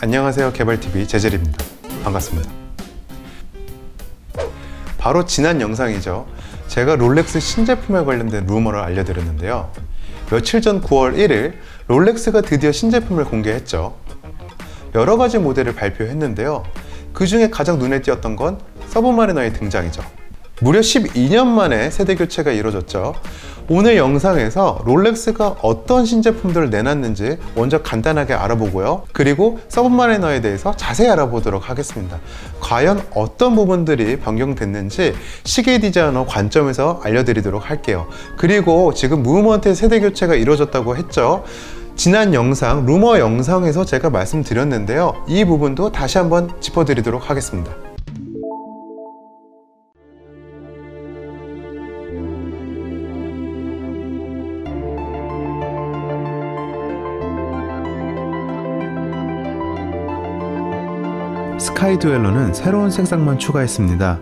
안녕하세요, 개발TV 재젤입니다. 반갑습니다. 바로 지난 영상이죠. 제가 롤렉스 신제품에 관련된 루머를 알려드렸는데요. 며칠 전 9월 1일 롤렉스가 드디어 신제품을 공개했죠. 여러가지 모델을 발표했는데요. 그 중에 가장 눈에 띄었던 건 서브마리너의 등장이죠. 무려 12년 만에 세대 교체가 이루어졌죠. 오늘 영상에서 롤렉스가 어떤 신제품들을 내놨는지 먼저 간단하게 알아보고요. 그리고 서브마리너에 대해서 자세히 알아보도록 하겠습니다. 과연 어떤 부분들이 변경됐는지 시계 디자이너 관점에서 알려드리도록 할게요. 그리고 지금 무브먼트의 세대 교체가 이루어졌다고 했죠. 지난 영상, 루머 영상에서 제가 말씀드렸는데요. 이 부분도 다시 한번 짚어드리도록 하겠습니다. 스카이 듀엘러는 새로운 색상만 추가했습니다.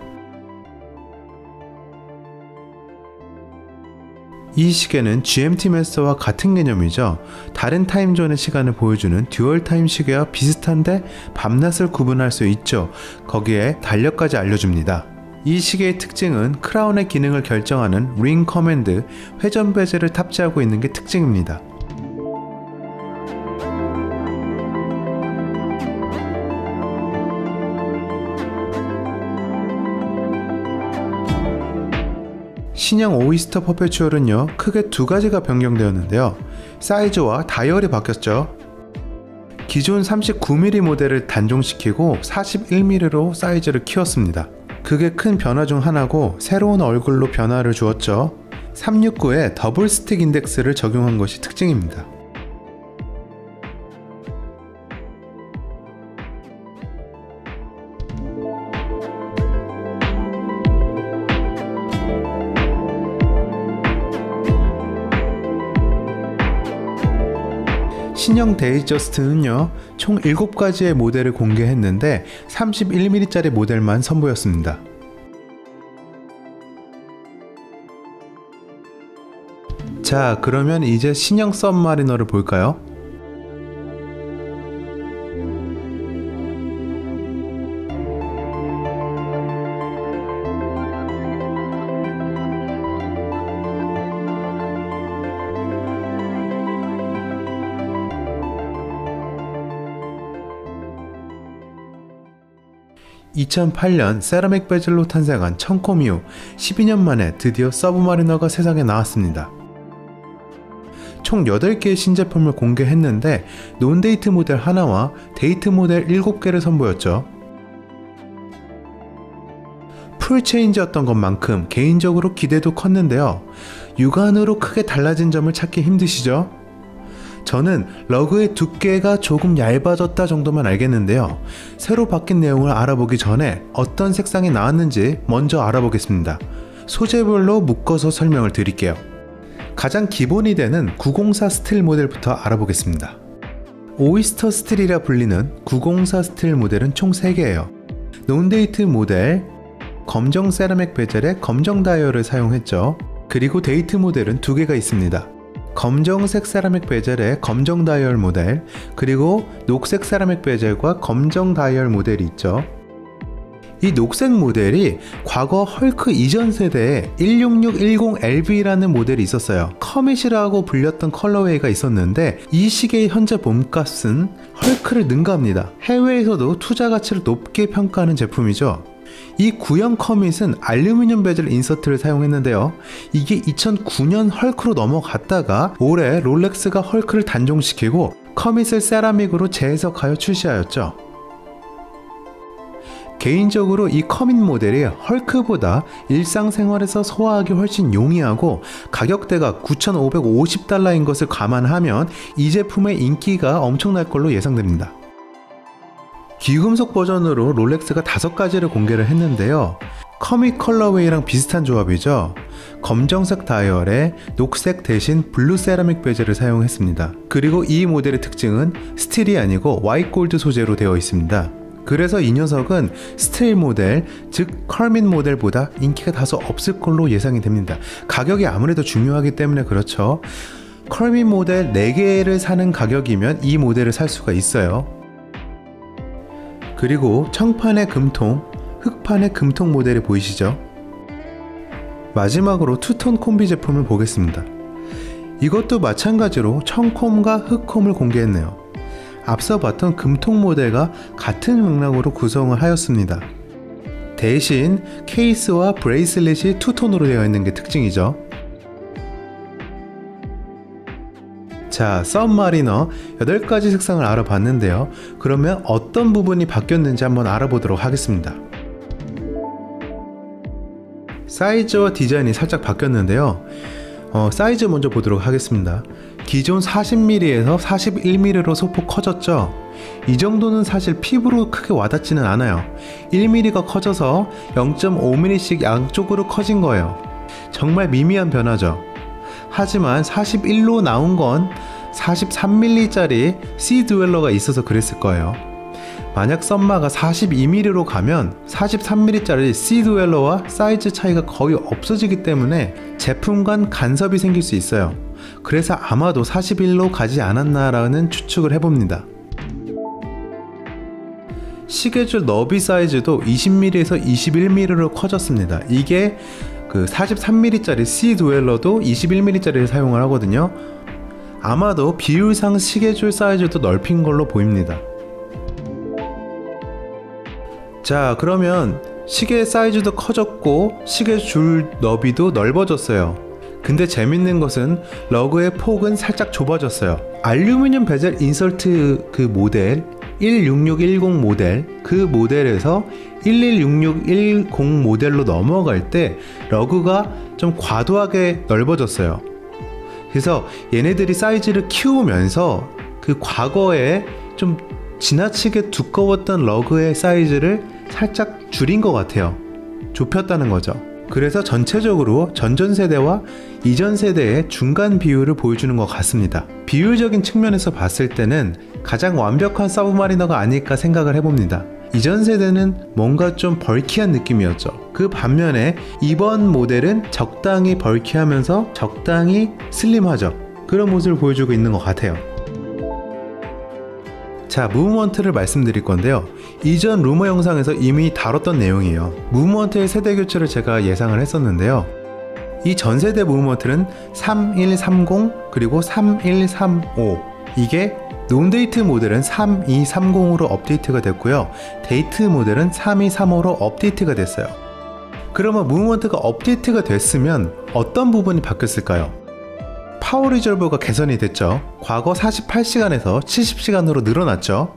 이 시계는 GMT 마스터와 같은 개념이죠. 다른 타임존의 시간을 보여주는 듀얼 타임 시계와 비슷한데 밤낮을 구분할 수 있죠. 거기에 달력까지 알려줍니다. 이 시계의 특징은 크라운의 기능을 결정하는 링 커맨드, 회전 베젤을 탑재하고 있는 게 특징입니다. 신형 오이스터 퍼페추얼은요, 크게 두 가지가 변경되었는데요. 사이즈와 다이얼이 바뀌었죠. 기존 39mm 모델을 단종시키고 41mm로 사이즈를 키웠습니다. 그게 큰 변화 중 하나고 새로운 얼굴로 변화를 주었죠. 369에 더블 스틱 인덱스를 적용한 것이 특징입니다. 신형 데이저스트는요, 총 7가지의 모델을 공개했는데 31mm짜리 모델만 선보였습니다. 자, 그러면 이제 신형 서브마리너를 볼까요? (2008년) 세라믹 베젤로 탄생한 청콤 이후 12년 만에 드디어 서브마리너가 세상에 나왔습니다. 총 8개의 신제품을 공개했는데 논데이트 모델 하나와 데이트 모델 7개를 선보였죠. 풀체인지였던 것만큼 개인적으로 기대도 컸는데요. 육안으로 크게 달라진 점을 찾기 힘드시죠? 저는 러그의 두께가 조금 얇아졌다 정도만 알겠는데요. 새로 바뀐 내용을 알아보기 전에 어떤 색상이 나왔는지 먼저 알아보겠습니다. 소재별로 묶어서 설명을 드릴게요. 가장 기본이 되는 904 스틸 모델부터 알아보겠습니다. 오이스터 스틸이라 불리는 904 스틸 모델은 총 3개예요. 논데이트 모델, 검정 세라믹 베젤에 검정 다이얼을 사용했죠. 그리고 데이트 모델은 2개가 있습니다. 검정색 세라믹 베젤에 검정 다이얼 모델, 그리고 녹색 세라믹 베젤과 검정 다이얼 모델이 있죠. 이 녹색 모델이 과거 헐크 이전 세대에 16610LV라는 모델이 있었어요. 커밋이라고 불렸던 컬러웨이가 있었는데 이 시계의 현재 몸값은 헐크를 능가합니다. 해외에서도 투자 가치를 높게 평가하는 제품이죠. 이 구형 커밋은 알루미늄 베젤 인서트를 사용했는데요. 이게 2009년 헐크로 넘어갔다가 올해 롤렉스가 헐크를 단종시키고 커밋을 세라믹으로 재해석하여 출시하였죠. 개인적으로 이 커밋 모델이 헐크보다 일상생활에서 소화하기 훨씬 용이하고 가격대가 $9,550인 것을 감안하면 이 제품의 인기가 엄청날 걸로 예상됩니다. 귀금속 버전으로 롤렉스가 5가지를 공개를 했는데요. 커밋 컬러웨이랑 비슷한 조합이죠. 검정색 다이얼에 녹색 대신 블루 세라믹 베젤을 사용했습니다. 그리고 이 모델의 특징은 스틸이 아니고 화이트 골드 소재로 되어 있습니다. 그래서 이 녀석은 스틸 모델, 즉 커밋 모델보다 인기가 다소 없을 걸로 예상이 됩니다. 가격이 아무래도 중요하기 때문에 그렇죠. 커밋 모델 4개를 사는 가격이면 이 모델을 살 수가 있어요. 그리고 청판의 금통, 흑판의 금통 모델이 보이시죠? 마지막으로 투톤 콤비 제품을 보겠습니다. 이것도 마찬가지로 청콤과 흑콤을 공개했네요. 앞서 봤던 금통 모델과 같은 맥락으로 구성을 하였습니다. 대신 케이스와 브레이슬릿이 투톤으로 되어 있는 게 특징이죠. 자, 썸마리너 8가지 색상을 알아봤는데요. 그러면 어떤 부분이 바뀌었는지 한번 알아보도록 하겠습니다. 사이즈와 디자인이 살짝 바뀌었는데요. 사이즈 먼저 보도록 하겠습니다. 기존 40mm에서 41mm로 소폭 커졌죠. 이 정도는 사실 피부로 크게 와닿지는 않아요. 1mm가 커져서 0.5mm씩 양쪽으로 커진 거예요. 정말 미미한 변화죠. 하지만 41로 나온 건 43mm짜리 C 듀엘러가 있어서 그랬을 거예요. 만약 썸마가 42mm로 가면 43mm짜리 C 듀엘러와 사이즈 차이가 거의 없어지기 때문에 제품 간 간섭이 생길 수 있어요. 그래서 아마도 41로 가지 않았나라는 추측을 해봅니다. 시계줄 너비 사이즈도 20mm에서 21mm로 커졌습니다. 이게 그 43mm짜리 C 듀엘러도 21mm짜리를 사용을 하거든요. 아마도 비율상 시계줄 사이즈도 넓힌 걸로 보입니다. 자, 그러면 시계 사이즈도 커졌고 시계줄 너비도 넓어졌어요. 근데 재밌는 것은 러그의 폭은 살짝 좁아졌어요. 알루미늄 베젤 인설트 그 모델 16610 모델, 그 모델에서 116610 모델로 넘어갈 때 러그가 좀 과도하게 넓어졌어요. 그래서 얘네들이 사이즈를 키우면서 그 과거에 좀 지나치게 두꺼웠던 러그의 사이즈를 살짝 줄인 것 같아요. 좁혔다는 거죠. 그래서 전체적으로 전전 세대와 이전 세대의 중간 비율을 보여주는 것 같습니다. 비율적인 측면에서 봤을 때는 가장 완벽한 서브마리너가 아닐까 생각을 해봅니다. 이전 세대는 뭔가 좀 벌키한 느낌이었죠. 그 반면에 이번 모델은 적당히 벌키하면서 적당히 슬림하죠. 그런 모습을 보여주고 있는 것 같아요. 자, 무브먼트를 말씀드릴 건데요. 이전 루머 영상에서 이미 다뤘던 내용이에요. 무브먼트의 세대 교체를 제가 예상을 했었는데요. 이 전세대 무브먼트는 3130 그리고 3135, 이게 논데이트 모델은 3230으로 업데이트가 됐고요. 데이트 모델은 3235로 업데이트가 됐어요. 그러면 무브먼트가 업데이트가 됐으면 어떤 부분이 바뀌었을까요? 파워 리졸버가 개선이 됐죠. 과거 48시간에서 70시간으로 늘어났죠.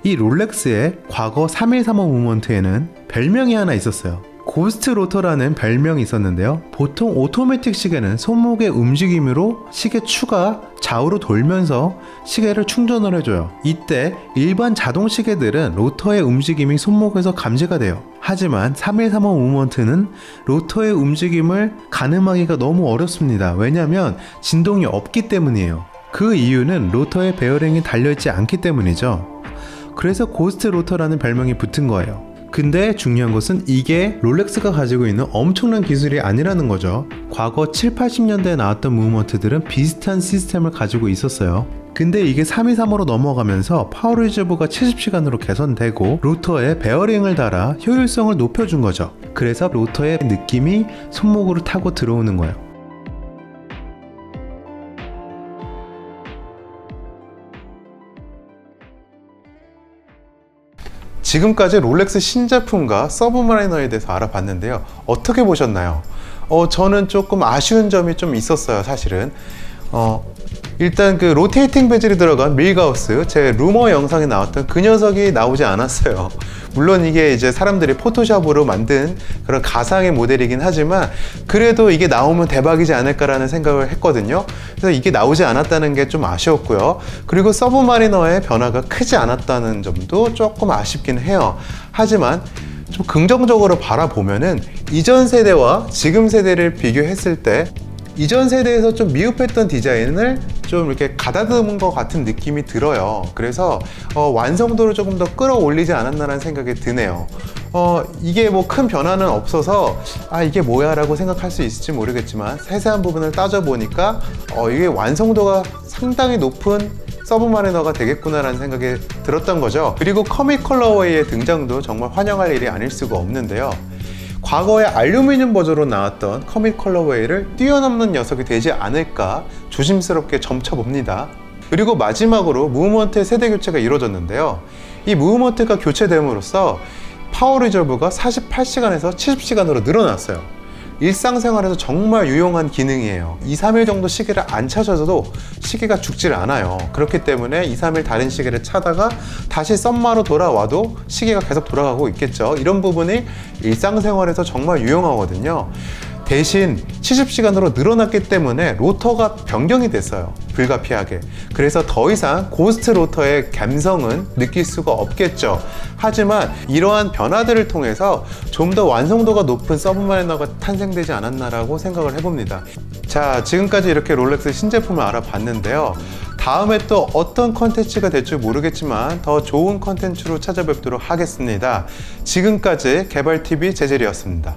이 롤렉스의 과거 3135 무브먼트에는 별명이 하나 있었어요. 고스트 로터라는 별명이 있었는데요. 보통 오토매틱 시계는 손목의 움직임으로 시계 추가 좌우로 돌면서 시계를 충전을 해줘요. 이때 일반 자동 시계들은 로터의 움직임이 손목에서 감지가 돼요. 하지만 3135 무브먼트는 로터의 움직임을 가늠하기가 너무 어렵습니다. 왜냐하면 진동이 없기 때문이에요. 그 이유는 로터의 베어링이 달려있지 않기 때문이죠. 그래서 고스트 로터라는 별명이 붙은 거예요. 근데 중요한 것은 이게 롤렉스가 가지고 있는 엄청난 기술이 아니라는 거죠. 과거 7, 80년대에 나왔던 무브먼트들은 비슷한 시스템을 가지고 있었어요. 근데 이게 3235로 넘어가면서 파워 리저브가 70시간으로 개선되고 로터에 베어링을 달아 효율성을 높여준 거죠. 그래서 로터의 느낌이 손목으로 타고 들어오는 거예요. 지금까지 롤렉스 신제품과 서브마리너에 대해서 알아봤는데요. 어떻게 보셨나요? 저는 조금 아쉬운 점이 좀 있었어요, 사실은. 일단 그 로테이팅 베젤이 들어간 밀가우스, 제 루머 영상에 나왔던 그 녀석이 나오지 않았어요. 물론 이게 이제 사람들이 포토샵으로 만든 그런 가상의 모델이긴 하지만 그래도 이게 나오면 대박이지 않을까라는 생각을 했거든요. 그래서 이게 나오지 않았다는 게 좀 아쉬웠고요. 그리고 서브마리너의 변화가 크지 않았다는 점도 조금 아쉽긴 해요. 하지만 좀 긍정적으로 바라보면은 이전 세대와 지금 세대를 비교했을 때 이전 세대에서 좀 미흡했던 디자인을 좀 이렇게 가다듬은 것 같은 느낌이 들어요. 그래서 완성도를 조금 더 끌어올리지 않았나라는 생각이 드네요. 이게 뭐 큰 변화는 없어서 이게 뭐야 라고 생각할 수 있을지 모르겠지만 세세한 부분을 따져보니까 이게 완성도가 상당히 높은 서브마리너가 되겠구나라는 생각이 들었던 거죠. 그리고 커밋 컬러웨이의 등장도 정말 환영할 일이 아닐 수가 없는데요. 과거에 알루미늄 버전으로 나왔던 커밋 컬러웨이를 뛰어넘는 녀석이 되지 않을까 조심스럽게 점쳐봅니다. 그리고 마지막으로 무브먼트의 세대 교체가 이루어졌는데요. 이 무브먼트가 교체됨으로써 파워 리저브가 48시간에서 70시간으로 늘어났어요. 일상생활에서 정말 유용한 기능이에요. 2, 3일 정도 시계를 안 차셔도 시계가 죽질 않아요. 그렇기 때문에 2, 3일 다른 시계를 차다가 다시 썸마로 돌아와도 시계가 계속 돌아가고 있겠죠. 이런 부분이 일상생활에서 정말 유용하거든요. 대신 70시간으로 늘어났기 때문에 로터가 변경이 됐어요. 불가피하게. 그래서 더 이상 고스트 로터의 감성은 느낄 수가 없겠죠. 하지만 이러한 변화들을 통해서 좀 더 완성도가 높은 서브마리너가 탄생되지 않았나라고 생각을 해봅니다. 자, 지금까지 이렇게 롤렉스 신제품을 알아봤는데요. 다음에 또 어떤 컨텐츠가 될지 모르겠지만 더 좋은 컨텐츠로 찾아뵙도록 하겠습니다. 지금까지 개발TV 제젤이었습니다.